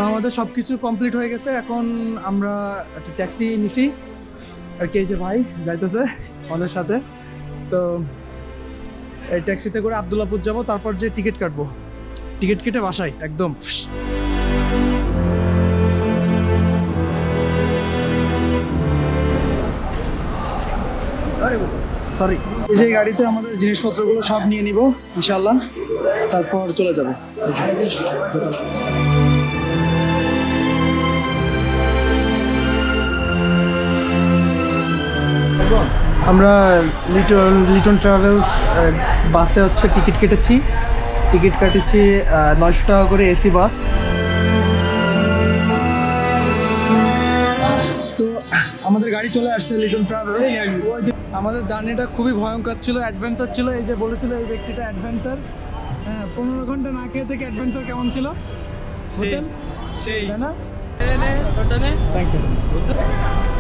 আমাদের সব কিছু কমপ্লিট হয়ে গেছে। এখন আমরা একটা ট্যাক্সি নিছি আর কি, এই যে ভাই যাইতেছে আমাদের সাথে। তো এই ট্যাক্সিতে করে আব্দুল্লাহপুর যাবো, তারপর যে টিকিট কাটবো, টিকিট কেটে বাসায় একদম। সরি, এই যে গাড়িতে আমাদের জিনিসপত্রগুলো সব নিয়ে নিব ইনশাল্লাহ, তারপর চলে যাবো। আমরা লিটন ট্রাভেলস বাসে হচ্ছে টিকিট কেটেছি, টিকিট কাটেছি 900 টাকা করে এসি বাস। তো আমাদের গাড়ি চলে আসছে লিটন ট্রাভেল। আমাদের জার্নিটা খুবই ভয়ঙ্কর ছিল, অ্যাডভেঞ্চার ছিল। এই যে বলেছিল এই ব্যক্তিটা অ্যাডভেঞ্চার, হ্যাঁ 15 ঘন্টা না খেয়ে থেকে অ্যাডভেঞ্চার কেমন ছিল হোটেল সেই, তাই না? Thank you.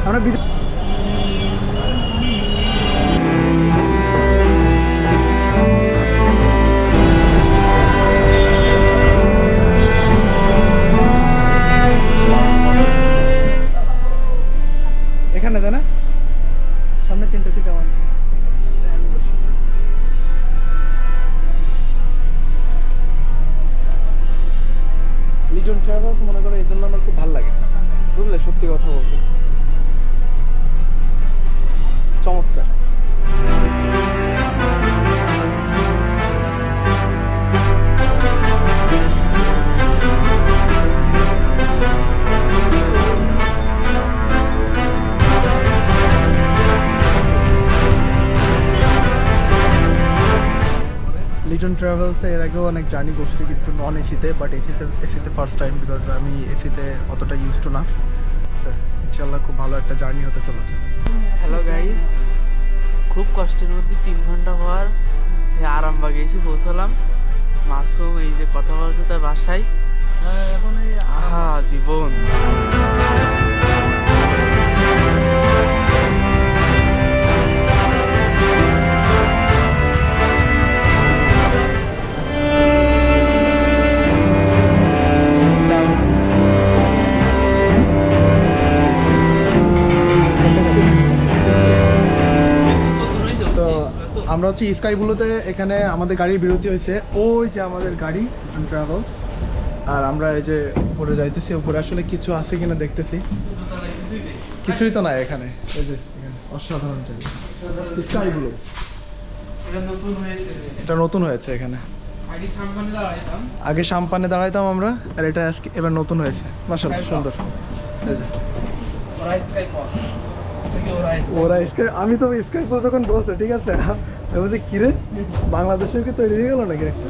আমরা এখানে, তাই না? সামনে 3টে সিট আমার। লিটন ট্রাভেলস মনে করো এই জন্য আমার খুব ভালো লাগে, বুঝলে, সত্যি কথা বলতে চমৎকার। লিটন ট্রাভেলসে এর আগেও অনেক জার্নি করছি, কিন্তু নন এসিতে, বাট এসিতে ফার্স্ট টাইম, বিকজ আমি এসিতে অতটা ইউজ টু না। ইনশাল্লাহ খুব ভালো একটা জার্নি হতে চলেছে। হ্যালো গাইস, খুব কষ্টের মধ্যে 3 ঘন্টা পর আরামবাগে এসে পৌঁছালাম। মাসুম এই যে কথা বলছে তার বাসায়। এখন এই আহা জীবন। তো আমরা হচ্ছে স্কাই ব্লুতে, এখানে আমাদের গাড়ির বিরতি হয়েছে, ওই যে আমাদের গাড়ি লিটন ট্রাভেলস। আর আমরা এই যে উপরে যাইতেছি, উপরে আসলে কিছু আছে কিনা দেখতেছি, কিছুই তো নাই এখানে। এই যে এখানে অসাধারণ জায়গা স্কাই ব্লু, এটা নতুন হয়েছে এখানে। আগে সাম্পানে দাঁড়াইতাম আমরা, আর এটা আজকে এবার নতুন হয়েছে, মাশাআল্লাহ সুন্দর। এই যে ওরা স্কাই, আমি তো স্কাই যখন বলছে ঠিক আছে, আমি বলছি কিরে বাংলাদেশের কি তৈরি হয়ে গেল নাকি একটা।